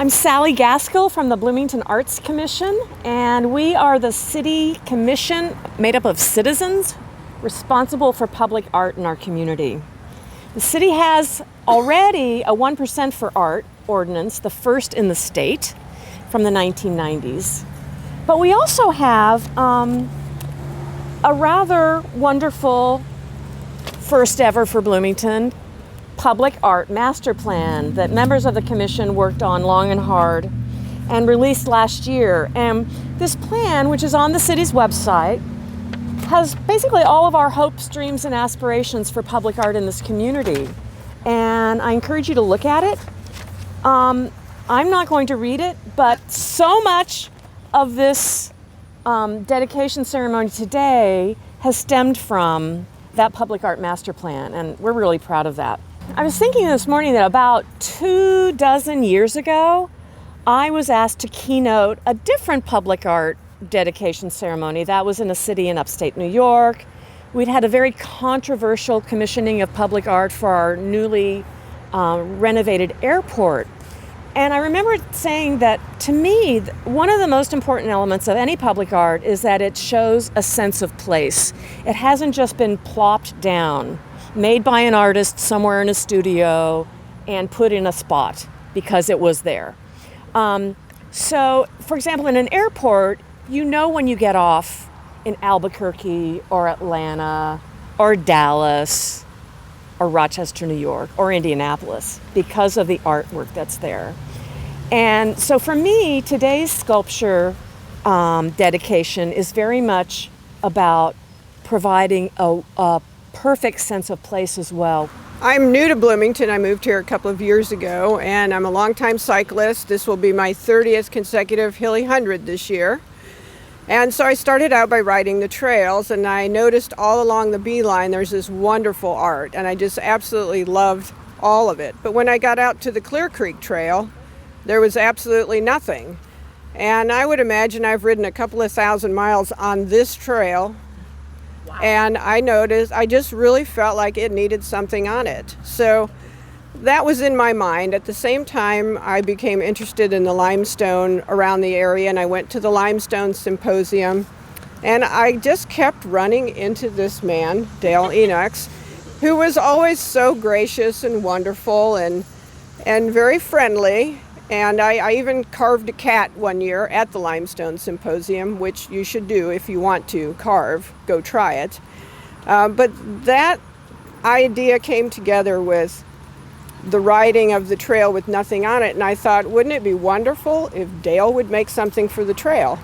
I'm Sally Gaskell from the Bloomington Arts Commission, and we are the city commission made up of citizens responsible for public art in our community. The city has already a 1% for art ordinance, the first in the state from the 1990s. But we also have a rather wonderful, first ever for Bloomington, public art master plan that members of the commission worked on long and hard and released last year. And this plan, which is on the city's website, has basically all of our hopes, dreams, and aspirations for public art in this community. And I encourage you to look at it. I'm not going to read it, but so much of this dedication ceremony today has stemmed from that public art master plan, and we're really proud of that. I was thinking this morning that about 24 years ago, I was asked to keynote a different public art dedication ceremony. That was in a city in upstate New York. We'd had a very controversial commissioning of public art for our newly renovated airport. And I remember saying that, to me, one of the most important elements of any public art is that it shows a sense of place. It hasn't just been plopped down, made by an artist somewhere in a studio and put in a spot because it was there. So, for example, in an airport, you know when you get off in Albuquerque or Atlanta or Dallas or Rochester, New York, or Indianapolis because of the artwork that's there. And so for me, today's sculpture dedication is very much about providing a perfect sense of place as well. I'm new to Bloomington. I moved here a couple of years ago, and I'm a longtime cyclist. This will be my 30th consecutive Hilly 100 this year. And so I started out by riding the trails, and I noticed all along the beeline there's this wonderful art, and I just absolutely loved all of it. But when I got out to the Clear Creek Trail, there was absolutely nothing. And I would imagine I've ridden a couple of thousand miles on this trail. Wow. And I just really felt like it needed something on it. So that was in my mind. At the same time, I became interested in the limestone around the area, and I went to the limestone symposium. And I just kept running into this man, Dale Enochs, who was always so gracious and wonderful and very friendly. And I even carved a cat one year at the limestone symposium, which you should do if you want to carve. Go try it. But that idea came together with the riding of the trail with nothing on it, and I thought, wouldn't it be wonderful if Dale would make something for the trail?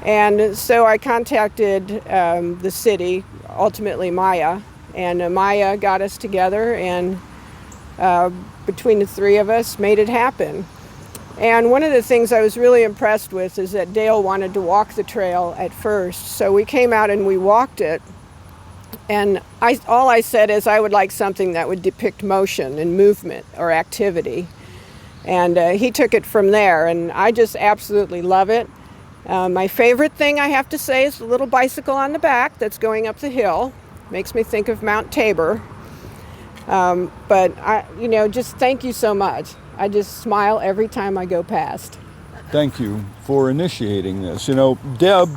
And so I contacted the city, ultimately Maya, and Maya got us together, and between the three of us made it happen. And one of the things I was really impressed with is that Dale wanted to walk the trail at first, so we came out and we walked it. And all I said is I would like something that would depict motion and movement or activity. And he took it from there, and I just absolutely love it. My favorite thing I have to say is the little bicycle on the back that's going up the hill. Makes me think of Mount Tabor. But just thank you so much. I just smile every time I go past. Thank you for initiating this. Deb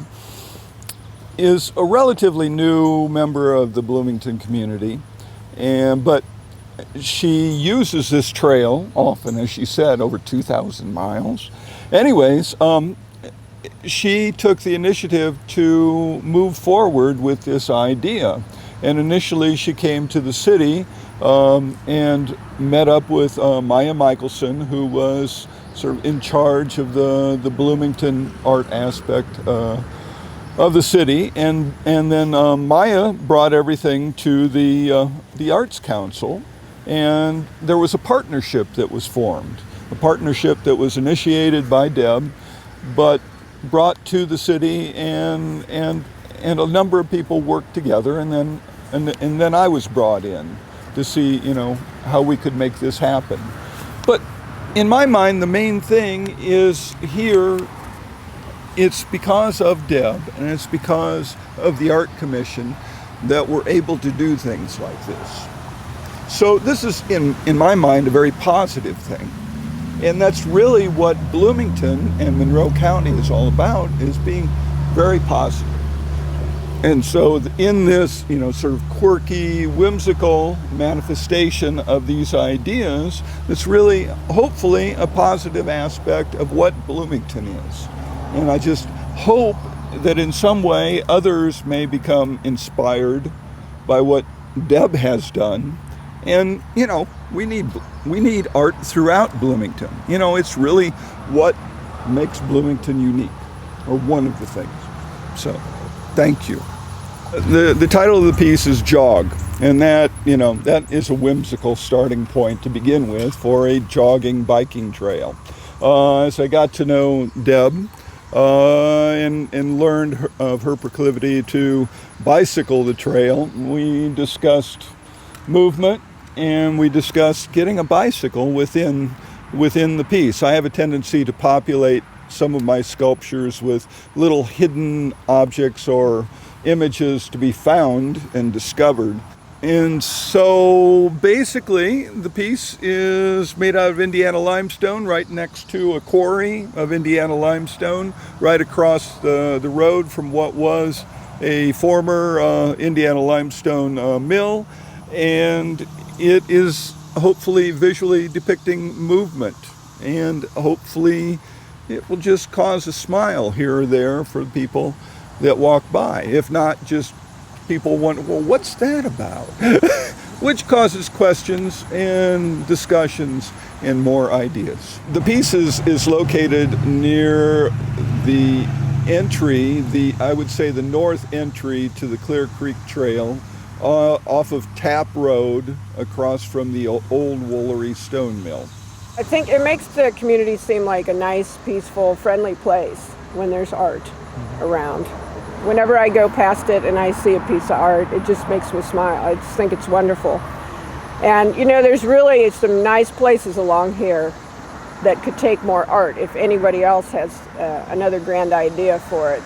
is a relatively new member of the Bloomington community, but she uses this trail often, as she said, over 2,000 miles. Anyways, she took the initiative to move forward with this idea. And initially she came to the city and met up with Maya Michaelson, who was sort of in charge of the Bloomington art aspect of the city, and then Maya brought everything to the Arts Council, and there was a partnership that was formed, a partnership that was initiated by Deb, but brought to the city, and a number of people worked together, and then I was brought in to see how we could make this happen. But in my mind, the main thing is here. It's because of Deb, and it's because of the Art Commission that we're able to do things like this. So this is, in my mind, a very positive thing. And that's really what Bloomington and Monroe County is all about, is being very positive. And so in this, sort of quirky, whimsical manifestation of these ideas, it's really, hopefully, a positive aspect of what Bloomington is. And I just hope that in some way others may become inspired by what Deb has done. And, we need art throughout Bloomington. It's really what makes Bloomington unique, or one of the things. So, thank you. The title of the piece is Jog, and that is a whimsical starting point to begin with for a jogging biking trail. As I got to know Deb and learned of her proclivity to bicycle the trail, we discussed movement, and we discussed getting a bicycle within the piece. I have a tendency to populate some of my sculptures with little hidden objects or images to be found and discovered. And so basically the piece is made out of Indiana limestone right next to a quarry of Indiana limestone right across the road from what was a former Indiana limestone mill. And it is hopefully visually depicting movement, and hopefully it will just cause a smile here or there for people that walk by. If not, just people wonder, well, what's that about? Which causes questions and discussions and more ideas. The piece is located near the entry, I would say the north entry to the Clear Creek Trail, off of Tapp Road across from the old Woolery Stone Mill. I think it makes the community seem like a nice, peaceful, friendly place when there's art around. Whenever I go past it and I see a piece of art, it just makes me smile. I just think it's wonderful. And there's really some nice places along here that could take more art if anybody else has another grand idea for it.